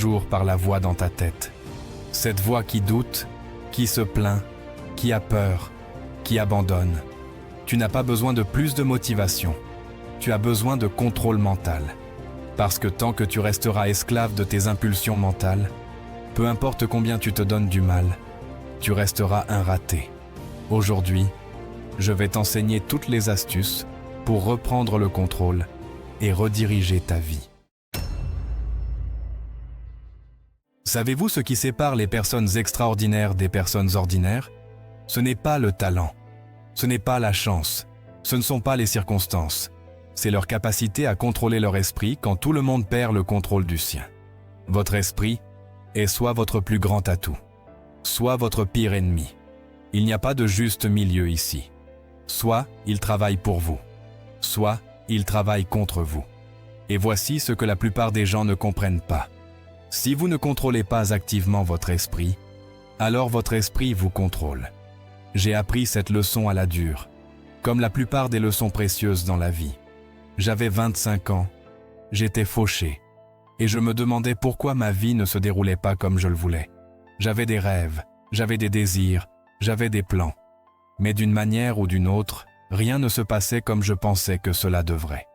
jour par la voix dans ta tête. Cette voix qui doute, qui se plaint, qui a peur, qui abandonne. Tu n'as pas besoin de plus de motivation. Tu as besoin de contrôle mental. Parce que tant que tu resteras esclave de tes impulsions mentales, peu importe combien tu te donnes du mal, tu resteras un raté. Aujourd'hui, je vais t'enseigner toutes les astuces pour reprendre le contrôle et rediriger ta vie. Savez-vous ce qui sépare les personnes extraordinaires des personnes ordinaires? Ce n'est pas le talent, ce n'est pas la chance, ce ne sont pas les circonstances. C'est leur capacité à contrôler leur esprit quand tout le monde perd le contrôle du sien. Votre esprit est soit votre plus grand atout, soit votre pire ennemi. Il n'y a pas de juste milieu ici. Soit il travaille pour vous, soit il travaille contre vous. Et voici ce que la plupart des gens ne comprennent pas. Si vous ne contrôlez pas activement votre esprit, alors votre esprit vous contrôle. J'ai appris cette leçon à la dure, comme la plupart des leçons précieuses dans la vie. J'avais 25 ans, j'étais fauché, et je me demandais pourquoi ma vie ne se déroulait pas comme je le voulais. J'avais des rêves, j'avais des désirs, j'avais des plans. Mais d'une manière ou d'une autre, rien ne se passait comme je pensais que cela devrait.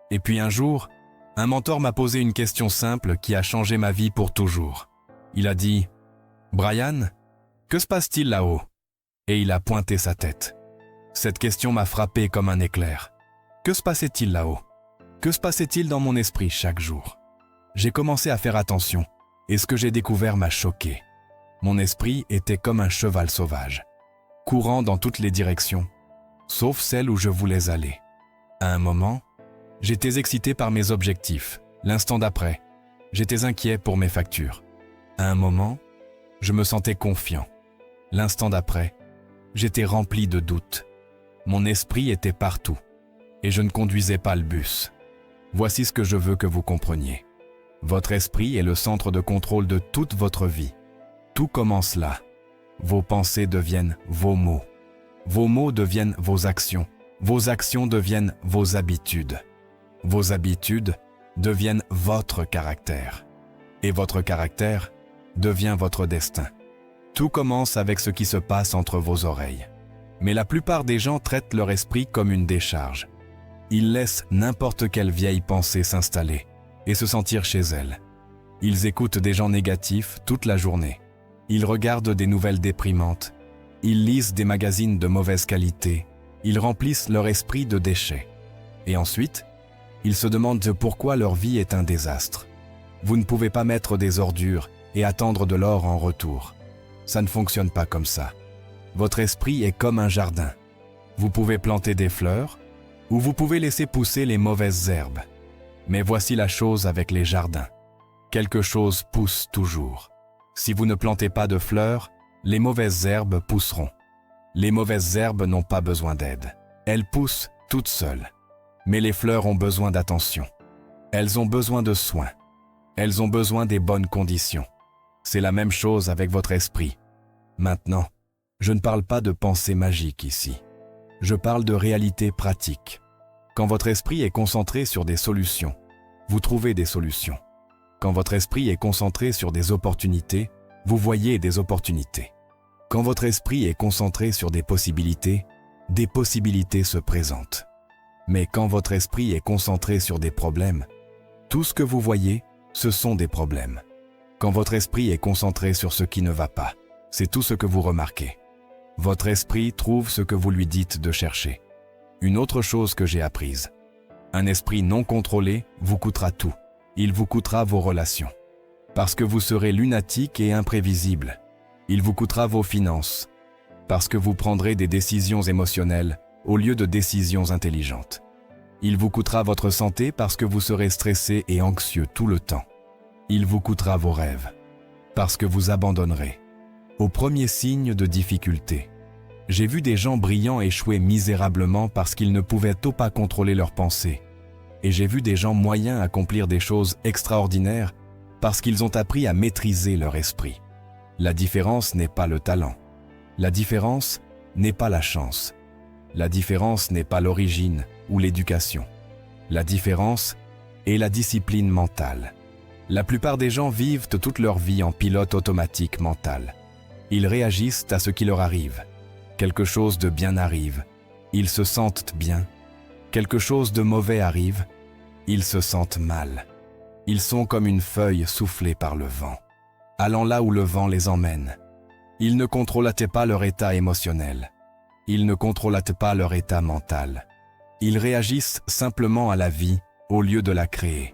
Et puis un jour, un mentor m'a posé une question simple qui a changé ma vie pour toujours. Il a dit « Brian, que se passe-t-il là-haut » Et il a pointé sa tête. Cette question m'a frappé comme un éclair. Que se passait-il là-haut? Que se passait-il dans mon esprit chaque jour? J'ai commencé à faire attention, et ce que j'ai découvert m'a choqué. Mon esprit était comme un cheval sauvage, courant dans toutes les directions, sauf celle où je voulais aller. À un moment, j'étais excité par mes objectifs. L'instant d'après, j'étais inquiet pour mes factures. À un moment, je me sentais confiant. L'instant d'après, j'étais rempli de doutes. Mon esprit était partout. Et je ne conduisais pas le bus. Voici ce que je veux que vous compreniez. Votre esprit est le centre de contrôle de toute votre vie. Tout commence là. Vos pensées deviennent vos mots. Vos mots deviennent vos actions. Vos actions deviennent vos habitudes. Vos habitudes deviennent votre caractère. Et votre caractère devient votre destin. Tout commence avec ce qui se passe entre vos oreilles. Mais la plupart des gens traitent leur esprit comme une décharge. Ils laissent n'importe quelle vieille pensée s'installer et se sentir chez elle. Ils écoutent des gens négatifs toute la journée. Ils regardent des nouvelles déprimantes. Ils lisent des magazines de mauvaise qualité. Ils remplissent leur esprit de déchets. Et ensuite, ils se demandent pourquoi leur vie est un désastre. Vous ne pouvez pas mettre des ordures et attendre de l'or en retour. Ça ne fonctionne pas comme ça. Votre esprit est comme un jardin. Vous pouvez planter des fleurs, ou vous pouvez laisser pousser les mauvaises herbes. Mais voici la chose avec les jardins. Quelque chose pousse toujours. Si vous ne plantez pas de fleurs, les mauvaises herbes pousseront. Les mauvaises herbes n'ont pas besoin d'aide. Elles poussent toutes seules. Mais les fleurs ont besoin d'attention. Elles ont besoin de soins. Elles ont besoin des bonnes conditions. C'est la même chose avec votre esprit. Maintenant, je ne parle pas de pensée magique ici. Je parle de réalité pratique. Quand votre esprit est concentré sur des solutions, vous trouvez des solutions. Quand votre esprit est concentré sur des opportunités, vous voyez des opportunités. Quand votre esprit est concentré sur des possibilités se présentent. Mais quand votre esprit est concentré sur des problèmes, tout ce que vous voyez, ce sont des problèmes. Quand votre esprit est concentré sur ce qui ne va pas, c'est tout ce que vous remarquez. Votre esprit trouve ce que vous lui dites de chercher. Une autre chose que j'ai apprise. Un esprit non contrôlé vous coûtera tout. Il vous coûtera vos relations. Parce que vous serez lunatique et imprévisible. Il vous coûtera vos finances. Parce que vous prendrez des décisions émotionnelles au lieu de décisions intelligentes. Il vous coûtera votre santé parce que vous serez stressé et anxieux tout le temps. Il vous coûtera vos rêves. Parce que vous abandonnerez. Au premier signe de difficulté. J'ai vu des gens brillants échouer misérablement parce qu'ils ne pouvaient pas contrôler leurs pensées. Et j'ai vu des gens moyens accomplir des choses extraordinaires parce qu'ils ont appris à maîtriser leur esprit. La différence n'est pas le talent. La différence n'est pas la chance. La différence n'est pas l'origine ou l'éducation. La différence est la discipline mentale. La plupart des gens vivent toute leur vie en pilote automatique mental. Ils réagissent à ce qui leur arrive. Quelque chose de bien arrive. Ils se sentent bien. Quelque chose de mauvais arrive. Ils se sentent mal. Ils sont comme une feuille soufflée par le vent, allant là où le vent les emmène. Ils ne contrôlent pas leur état émotionnel. Ils ne contrôlent pas leur état mental. Ils réagissent simplement à la vie au lieu de la créer.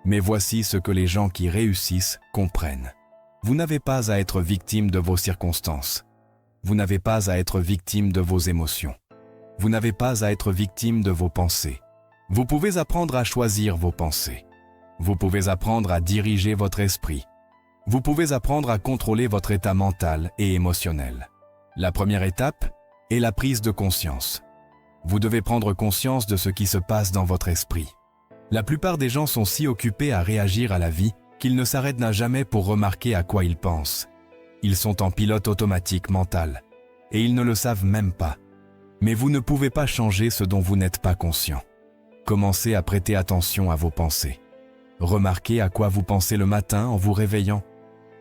Mais voici ce que les gens qui réussissent comprennent. Vous n'avez pas à être victime de vos circonstances. Vous n'avez pas à être victime de vos émotions. Vous n'avez pas à être victime de vos pensées. Vous pouvez apprendre à choisir vos pensées. Vous pouvez apprendre à diriger votre esprit. Vous pouvez apprendre à contrôler votre état mental et émotionnel. La première étape est la prise de conscience. Vous devez prendre conscience de ce qui se passe dans votre esprit. La plupart des gens sont si occupés à réagir à la vie qu'ils ne s'arrêtent jamais pour remarquer à quoi ils pensent. Ils sont en pilote automatique mental et ils ne le savent même pas. Mais vous ne pouvez pas changer ce dont vous n'êtes pas conscient. Commencez à prêter attention à vos pensées. Remarquez à quoi vous pensez le matin en vous réveillant.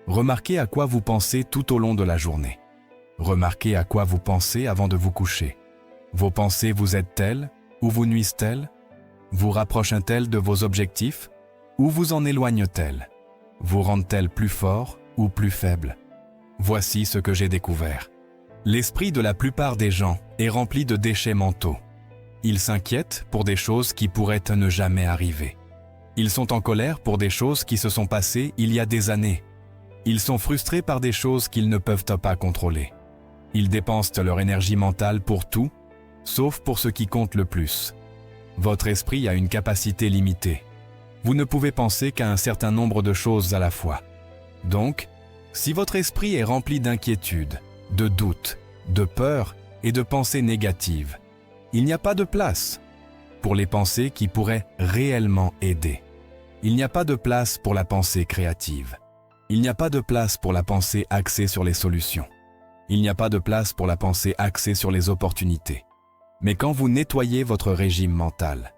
Remarquez à quoi vous pensez tout au long de la journée. Remarquez à quoi vous pensez avant de vous coucher. Vos pensées vous aident-elles ou vous nuisent-elles? Vous rapprochent-elles de vos objectifs ou vous en éloignent-elles? Vous rendent-elles plus fort ou plus faible? Voici ce que j'ai découvert. L'esprit de la plupart des gens est rempli de déchets mentaux. Ils s'inquiètent pour des choses qui pourraient ne jamais arriver. Ils sont en colère pour des choses qui se sont passées il y a des années. Ils sont frustrés par des choses qu'ils ne peuvent pas contrôler. Ils dépensent leur énergie mentale pour tout, sauf pour ce qui compte le plus. Votre esprit a une capacité limitée. Vous ne pouvez penser qu'à un certain nombre de choses à la fois. Donc, si votre esprit est rempli d'inquiétude, de doutes, de peur et de pensées négatives, il n'y a pas de place pour les pensées qui pourraient réellement aider. Il n'y a pas de place pour la pensée créative. Il n'y a pas de place pour la pensée axée sur les solutions. Il n'y a pas de place pour la pensée axée sur les opportunités. Mais quand vous nettoyez votre régime mental,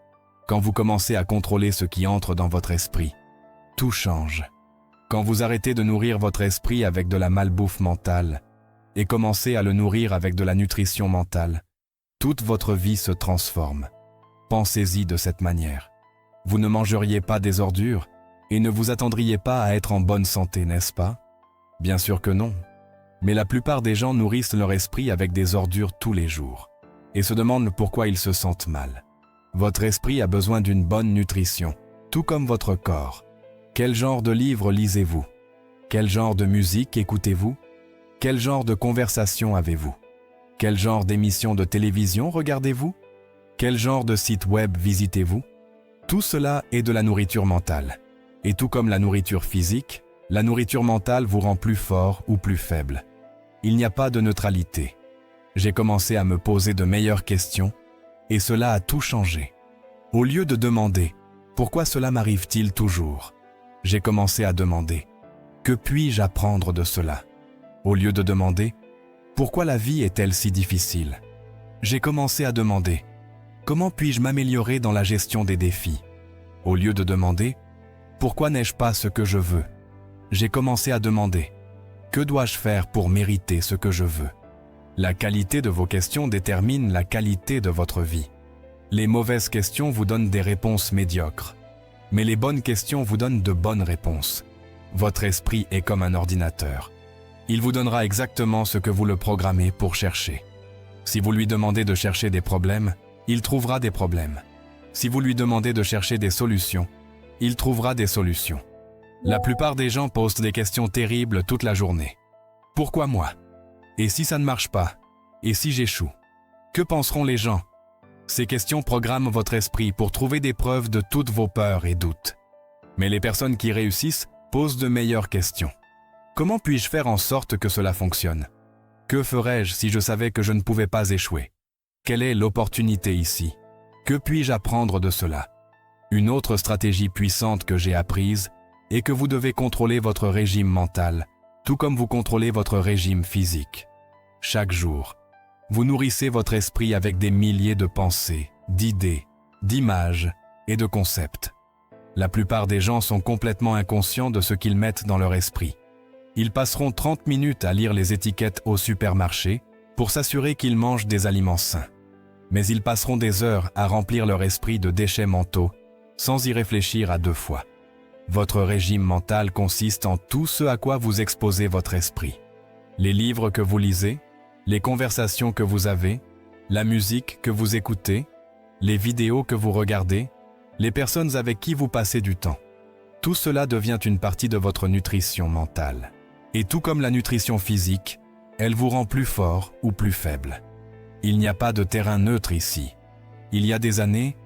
quand vous commencez à contrôler ce qui entre dans votre esprit, tout change. Quand vous arrêtez de nourrir votre esprit avec de la malbouffe mentale et commencez à le nourrir avec de la nutrition mentale, toute votre vie se transforme. Pensez-y de cette manière. Vous ne mangeriez pas des ordures et ne vous attendriez pas à être en bonne santé, n'est-ce pas? Bien sûr que non. Mais la plupart des gens nourrissent leur esprit avec des ordures tous les jours et se demandent pourquoi ils se sentent mal. Votre esprit a besoin d'une bonne nutrition, tout comme votre corps. Quel genre de livres lisez-vous? Quel genre de musique écoutez-vous? Quel genre de conversation avez-vous? Quel genre d'émission de télévision regardez-vous? Quel genre de site web visitez-vous? Tout cela est de la nourriture mentale. Et tout comme la nourriture physique, la nourriture mentale vous rend plus fort ou plus faible. Il n'y a pas de neutralité. J'ai commencé à me poser de meilleures questions et cela a tout changé. Au lieu de demander « Pourquoi cela m'arrive-t-il toujours ?» j'ai commencé à demander « Que puis-je apprendre de cela ?» Au lieu de demander « Pourquoi la vie est-elle si difficile ?» j'ai commencé à demander « Comment puis-je m'améliorer dans la gestion des défis ?» Au lieu de demander « Pourquoi n'ai-je pas ce que je veux ?» j'ai commencé à demander « Que dois-je faire pour mériter ce que je veux ?» La qualité de vos questions détermine la qualité de votre vie. Les mauvaises questions vous donnent des réponses médiocres, mais les bonnes questions vous donnent de bonnes réponses. Votre esprit est comme un ordinateur. Il vous donnera exactement ce que vous le programmez pour chercher. Si vous lui demandez de chercher des problèmes, il trouvera des problèmes. Si vous lui demandez de chercher des solutions, il trouvera des solutions. La plupart des gens posent des questions terribles toute la journée. Pourquoi moi? Et si ça ne marche pas? Et si j'échoue? Que penseront les gens? Ces questions programment votre esprit pour trouver des preuves de toutes vos peurs et doutes. Mais les personnes qui réussissent posent de meilleures questions. Comment puis-je faire en sorte que cela fonctionne? Que ferais-je si je savais que je ne pouvais pas échouer? Quelle est l'opportunité ici? Que puis-je apprendre de cela? Une autre stratégie puissante que j'ai apprise est que vous devez contrôler votre régime mental, tout comme vous contrôlez votre régime physique. Chaque jour, vous nourrissez votre esprit avec des milliers de pensées, d'idées, d'images et de concepts. La plupart des gens sont complètement inconscients de ce qu'ils mettent dans leur esprit. Ils passeront 30 minutes à lire les étiquettes au supermarché pour s'assurer qu'ils mangent des aliments sains. Mais ils passeront des heures à remplir leur esprit de déchets mentaux sans y réfléchir à deux fois. Votre régime mental consiste en tout ce à quoi vous exposez votre esprit. Les livres que vous lisez, les conversations que vous avez, la musique que vous écoutez, les vidéos que vous regardez, les personnes avec qui vous passez du temps. Tout cela devient une partie de votre nutrition mentale. Et tout comme la nutrition physique, elle vous rend plus fort ou plus faible. Il n'y a pas de terrain neutre ici. Il y a des années,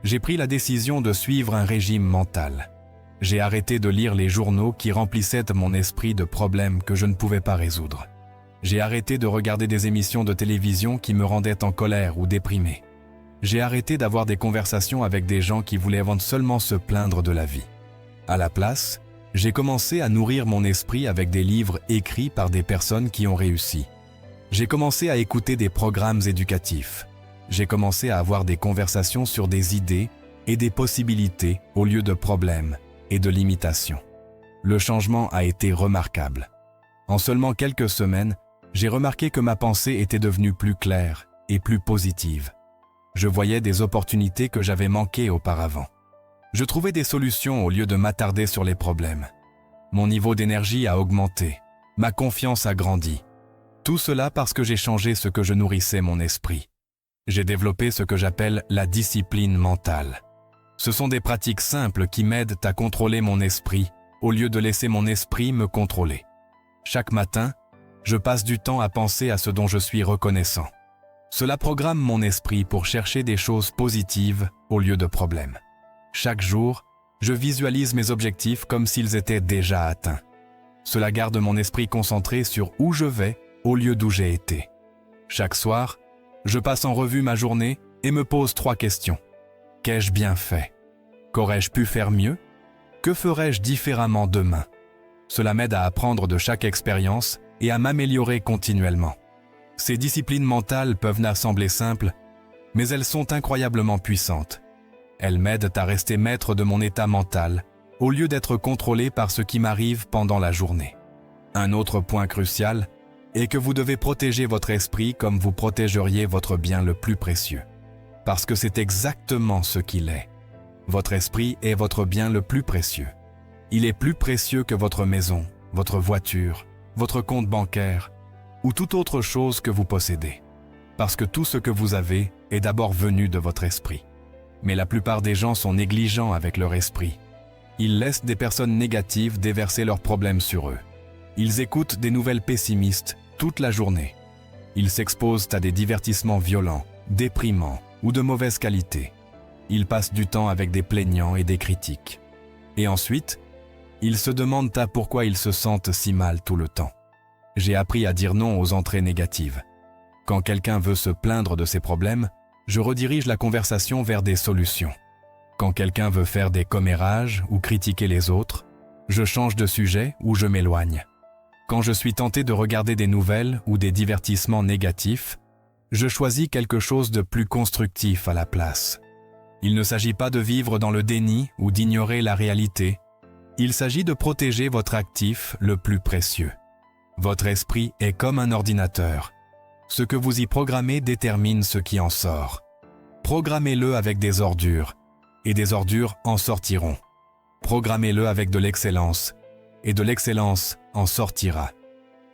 j'ai pris la décision de suivre un régime mental. J'ai arrêté de lire les journaux qui remplissaient mon esprit de problèmes que je ne pouvais pas résoudre. J'ai arrêté de regarder des émissions de télévision qui me rendaient en colère ou déprimé. J'ai arrêté d'avoir des conversations avec des gens qui voulaient seulement se plaindre de la vie. À la place, j'ai commencé à nourrir mon esprit avec des livres écrits par des personnes qui ont réussi. J'ai commencé à écouter des programmes éducatifs. J'ai commencé à avoir des conversations sur des idées et des possibilités au lieu de problèmes et de limitations. Le changement a été remarquable. En seulement quelques semaines, j'ai remarqué que ma pensée était devenue plus claire et plus positive. Je voyais des opportunités que j'avais manquées auparavant. Je trouvais des solutions au lieu de m'attarder sur les problèmes. Mon niveau d'énergie a augmenté. Ma confiance a grandi. Tout cela parce que j'ai changé ce que je nourrissais mon esprit. J'ai développé ce que j'appelle la discipline mentale. Ce sont des pratiques simples qui m'aident à contrôler mon esprit au lieu de laisser mon esprit me contrôler. Chaque matin, je passe du temps à penser à ce dont je suis reconnaissant. Cela programme mon esprit pour chercher des choses positives au lieu de problèmes. Chaque jour, je visualise mes objectifs comme s'ils étaient déjà atteints. Cela garde mon esprit concentré sur où je vais au lieu d'où j'ai été. Chaque soir, je passe en revue ma journée et me pose 3 questions. Qu'ai-je bien fait? Qu'aurais-je pu faire mieux? Que ferais-je différemment demain? Cela m'aide à apprendre de chaque expérience et à m'améliorer continuellement. Ces disciplines mentales peuvent sembler simples, mais elles sont incroyablement puissantes. Elles m'aident à rester maître de mon état mental, au lieu d'être contrôlé par ce qui m'arrive pendant la journée. Un autre point crucial est que vous devez protéger votre esprit comme vous protégeriez votre bien le plus précieux. Parce que c'est exactement ce qu'il est. Votre esprit est votre bien le plus précieux. Il est plus précieux que votre maison, votre voiture, votre compte bancaire ou toute autre chose que vous possédez. Parce que tout ce que vous avez est d'abord venu de votre esprit. Mais la plupart des gens sont négligents avec leur esprit. Ils laissent des personnes négatives déverser leurs problèmes sur eux. Ils écoutent des nouvelles pessimistes toute la journée. Ils s'exposent à des divertissements violents, déprimants ou de mauvaise qualité. Ils passent du temps avec des plaignants et des critiques. Et ensuite, ils se demandent pourquoi ils se sentent si mal tout le temps. J'ai appris à dire non aux entrées négatives. Quand quelqu'un veut se plaindre de ses problèmes, je redirige la conversation vers des solutions. Quand quelqu'un veut faire des commérages ou critiquer les autres, je change de sujet ou je m'éloigne. Quand je suis tenté de regarder des nouvelles ou des divertissements négatifs, je choisis quelque chose de plus constructif à la place. Il ne s'agit pas de vivre dans le déni ou d'ignorer la réalité. Il s'agit de protéger votre actif le plus précieux. Votre esprit est comme un ordinateur. Ce que vous y programmez détermine ce qui en sort. Programmez-le avec des ordures, et des ordures en sortiront. Programmez-le avec de l'excellence, et de l'excellence en sortira.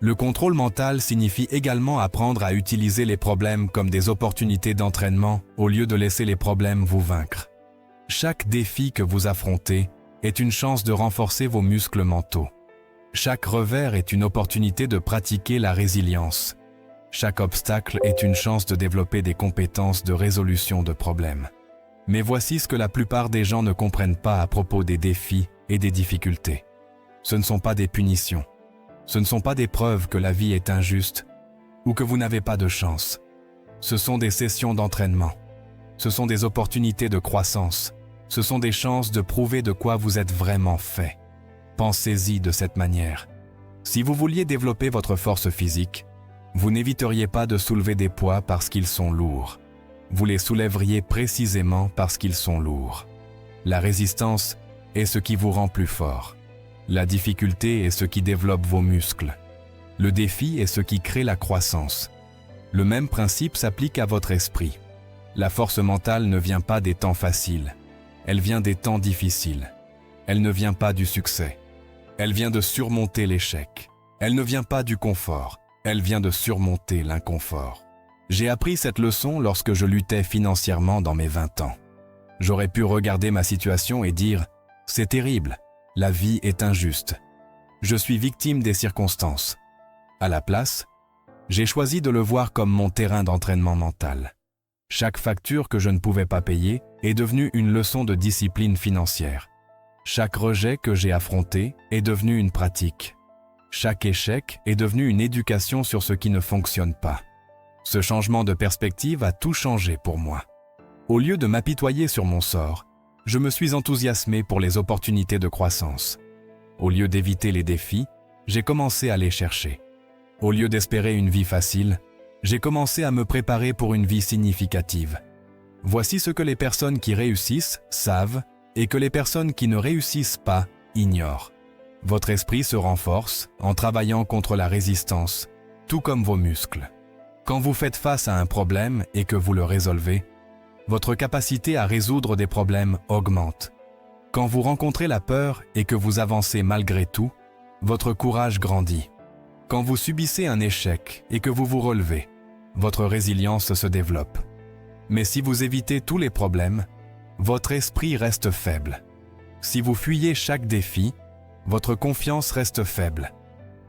Le contrôle mental signifie également apprendre à utiliser les problèmes comme des opportunités d'entraînement au lieu de laisser les problèmes vous vaincre. Chaque défi que vous affrontez est une chance de renforcer vos muscles mentaux. Chaque revers est une opportunité de pratiquer la résilience. Chaque obstacle est une chance de développer des compétences de résolution de problèmes. Mais voici ce que la plupart des gens ne comprennent pas à propos des défis et des difficultés. Ce ne sont pas des punitions. Ce ne sont pas des preuves que la vie est injuste ou que vous n'avez pas de chance. Ce sont des sessions d'entraînement. Ce sont des opportunités de croissance. Ce sont des chances de prouver de quoi vous êtes vraiment fait. Pensez-y de cette manière. Si vous vouliez développer votre force physique, vous n'éviteriez pas de soulever des poids parce qu'ils sont lourds. Vous les soulèveriez précisément parce qu'ils sont lourds. La résistance est ce qui vous rend plus fort. La difficulté est ce qui développe vos muscles. Le défi est ce qui crée la croissance. Le même principe s'applique à votre esprit. La force mentale ne vient pas des temps faciles. Elle vient des temps difficiles. Elle ne vient pas du succès. Elle vient de surmonter l'échec. Elle ne vient pas du confort. Elle vient de surmonter l'inconfort. J'ai appris cette leçon lorsque je luttais financièrement dans mes 20 ans. J'aurais pu regarder ma situation et dire « C'est terrible, la vie est injuste. Je suis victime des circonstances. » À la place, j'ai choisi de le voir comme mon terrain d'entraînement mental. Chaque facture que je ne pouvais pas payer est devenue une leçon de discipline financière. Chaque rejet que j'ai affronté est devenu une pratique. Chaque échec est devenu une éducation sur ce qui ne fonctionne pas. Ce changement de perspective a tout changé pour moi. Au lieu de m'apitoyer sur mon sort, je me suis enthousiasmé pour les opportunités de croissance. Au lieu d'éviter les défis, j'ai commencé à les chercher. Au lieu d'espérer une vie facile, j'ai commencé à me préparer pour une vie significative. Voici ce que les personnes qui réussissent savent et que les personnes qui ne réussissent pas ignorent. Votre esprit se renforce en travaillant contre la résistance, tout comme vos muscles. Quand vous faites face à un problème et que vous le résolvez, votre capacité à résoudre des problèmes augmente. Quand vous rencontrez la peur et que vous avancez malgré tout, votre courage grandit. Quand vous subissez un échec et que vous vous relevez, votre résilience se développe. Mais si vous évitez tous les problèmes, votre esprit reste faible. Si vous fuyez chaque défi, votre confiance reste faible.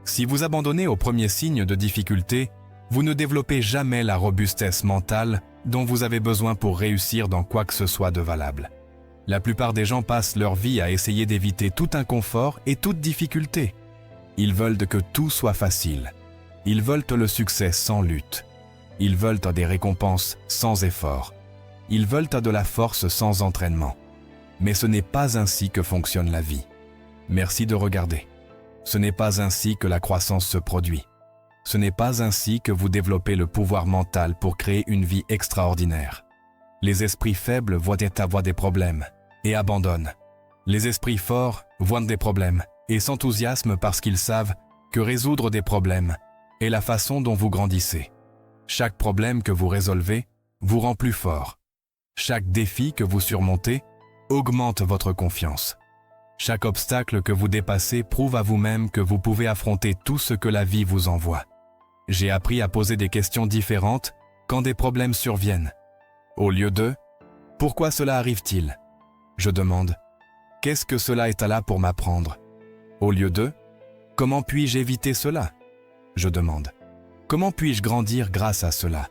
Si vous abandonnez au premier signe de difficulté, vous ne développez jamais la robustesse mentale dont vous avez besoin pour réussir dans quoi que ce soit de valable. La plupart des gens passent leur vie à essayer d'éviter tout inconfort et toute difficulté. Ils veulent que tout soit facile. Ils veulent le succès sans lutte. Ils veulent des récompenses sans effort. Ils veulent de la force sans entraînement. Mais ce n'est pas ainsi que fonctionne la vie. Merci de regarder. Ce n'est pas ainsi que la croissance se produit. Ce n'est pas ainsi que vous développez le pouvoir mental pour créer une vie extraordinaire. Les esprits faibles voient des problèmes et abandonnent. Les esprits forts voient des problèmes et s'enthousiasment parce qu'ils savent que résoudre des problèmes est la façon dont vous grandissez. Chaque problème que vous résolvez vous rend plus fort. Chaque défi que vous surmontez augmente votre confiance. Chaque obstacle que vous dépassez prouve à vous-même que vous pouvez affronter tout ce que la vie vous envoie. J'ai appris à poser des questions différentes quand des problèmes surviennent. Au lieu de « Pourquoi cela arrive-t-il ?» je demande « Qu'est-ce que cela est là pour m'apprendre ?» Au lieu de « Comment puis-je éviter cela ?» je demande « Comment puis-je grandir grâce à cela ?»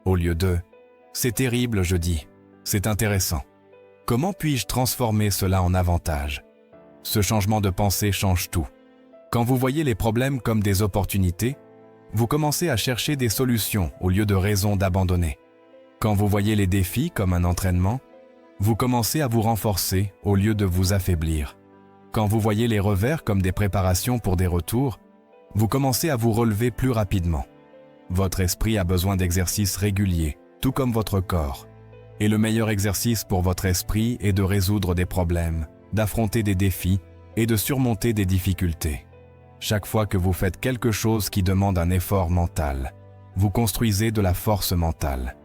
Au lieu de « C'est terrible, je dis, c'est intéressant. Comment puis-je transformer cela en avantage ?» Ce changement de pensée change tout. Quand vous voyez les problèmes comme des opportunités, vous commencez à chercher des solutions au lieu de raisons d'abandonner. Quand vous voyez les défis comme un entraînement, vous commencez à vous renforcer au lieu de vous affaiblir. Quand vous voyez les revers comme des préparations pour des retours, vous commencez à vous relever plus rapidement. Votre esprit a besoin d'exercices réguliers, tout comme votre corps. Et le meilleur exercice pour votre esprit est de résoudre des problèmes, d'affronter des défis et de surmonter des difficultés. Chaque fois que vous faites quelque chose qui demande un effort mental, vous construisez de la force mentale.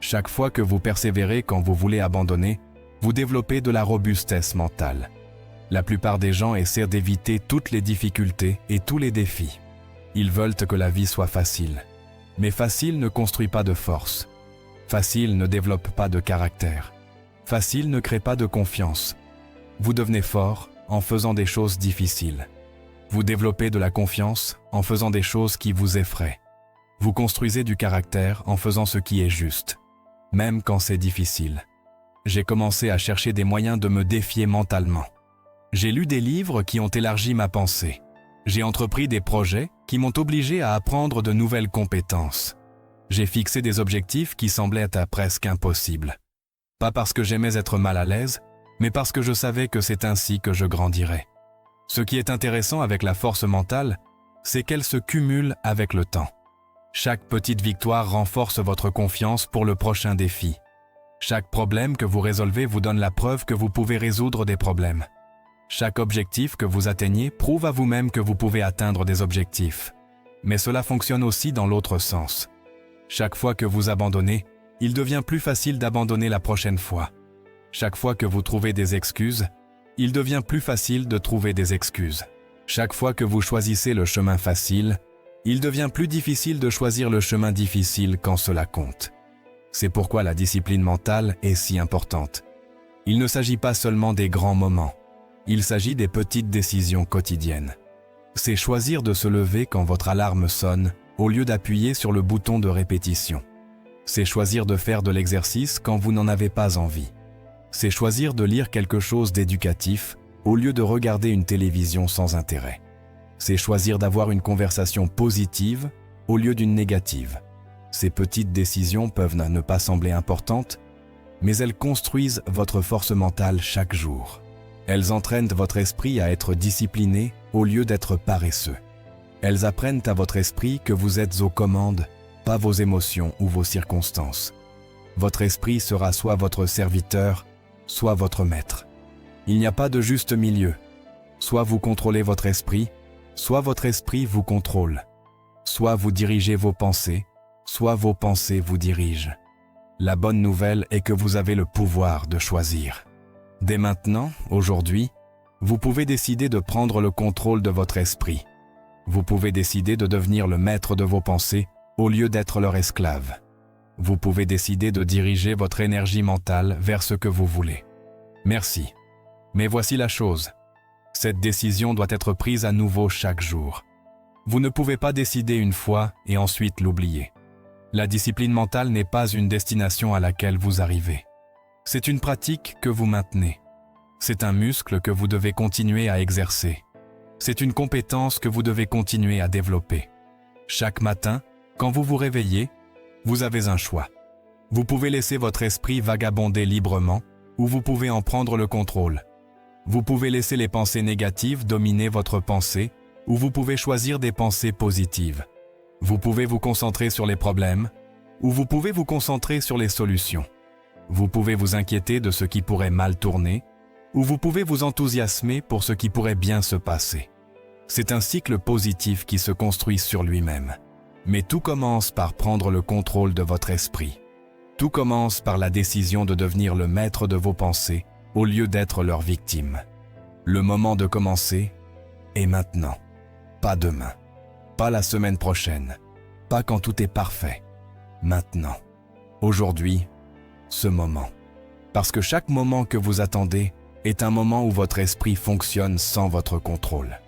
Chaque fois que vous persévérez quand vous voulez abandonner, vous développez de la robustesse mentale. La plupart des gens essaient d'éviter toutes les difficultés et tous les défis. Ils veulent que la vie soit facile. Mais facile ne construit pas de force. Facile ne développe pas de caractère. Facile ne crée pas de confiance. Vous devenez fort en faisant des choses difficiles. Vous développez de la confiance en faisant des choses qui vous effraient. Vous construisez du caractère en faisant ce qui est juste, même quand c'est difficile. J'ai commencé à chercher des moyens de me défier mentalement. J'ai lu des livres qui ont élargi ma pensée. J'ai entrepris des projets qui m'ont obligé à apprendre de nouvelles compétences. J'ai fixé des objectifs qui semblaient presque impossibles. Pas parce que j'aimais être mal à l'aise, mais parce que je savais que c'est ainsi que je grandirais. Ce qui est intéressant avec la force mentale, c'est qu'elle se cumule avec le temps. Chaque petite victoire renforce votre confiance pour le prochain défi. Chaque problème que vous résolvez vous donne la preuve que vous pouvez résoudre des problèmes. Chaque objectif que vous atteignez prouve à vous-même que vous pouvez atteindre des objectifs. Mais cela fonctionne aussi dans l'autre sens. Chaque fois que vous abandonnez, il devient plus facile d'abandonner la prochaine fois. Chaque fois que vous trouvez des excuses, il devient plus facile de trouver des excuses. Chaque fois que vous choisissez le chemin facile, il devient plus difficile de choisir le chemin difficile quand cela compte. C'est pourquoi la discipline mentale est si importante. Il ne s'agit pas seulement des grands moments, il s'agit des petites décisions quotidiennes. C'est choisir de se lever quand votre alarme sonne, au lieu d'appuyer sur le bouton de répétition. C'est choisir de faire de l'exercice quand vous n'en avez pas envie. C'est choisir de lire quelque chose d'éducatif, au lieu de regarder une télévision sans intérêt. C'est choisir d'avoir une conversation positive au lieu d'une négative. Ces petites décisions peuvent ne pas sembler importantes, mais elles construisent votre force mentale chaque jour. Elles entraînent votre esprit à être discipliné au lieu d'être paresseux. Elles apprennent à votre esprit que vous êtes aux commandes, pas vos émotions ou vos circonstances. Votre esprit sera soit votre serviteur, soit votre maître. Il n'y a pas de juste milieu. Soit vous contrôlez votre esprit, soit votre esprit vous contrôle. Soit vous dirigez vos pensées, soit vos pensées vous dirigent. La bonne nouvelle est que vous avez le pouvoir de choisir. Dès maintenant, aujourd'hui, vous pouvez décider de prendre le contrôle de votre esprit. Vous pouvez décider de devenir le maître de vos pensées au lieu d'être leur esclave. Vous pouvez décider de diriger votre énergie mentale vers ce que vous voulez. Merci. Mais voici la chose. Cette décision doit être prise à nouveau chaque jour. Vous ne pouvez pas décider une fois et ensuite l'oublier. La discipline mentale n'est pas une destination à laquelle vous arrivez. C'est une pratique que vous maintenez. C'est un muscle que vous devez continuer à exercer. C'est une compétence que vous devez continuer à développer. Chaque matin, quand vous vous réveillez, vous avez un choix. Vous pouvez laisser votre esprit vagabonder librement ou vous pouvez en prendre le contrôle. Vous pouvez laisser les pensées négatives dominer votre pensée ou vous pouvez choisir des pensées positives. Vous pouvez vous concentrer sur les problèmes ou vous pouvez vous concentrer sur les solutions. Vous pouvez vous inquiéter de ce qui pourrait mal tourner ou vous pouvez vous enthousiasmer pour ce qui pourrait bien se passer. C'est un cycle positif qui se construit sur lui-même. Mais tout commence par prendre le contrôle de votre esprit. Tout commence par la décision de devenir le maître de vos pensées au lieu d'être leur victime. Le moment de commencer est maintenant, pas demain, pas la semaine prochaine, pas quand tout est parfait. Maintenant, aujourd'hui, ce moment. Parce que chaque moment que vous attendez est un moment où votre esprit fonctionne sans votre contrôle.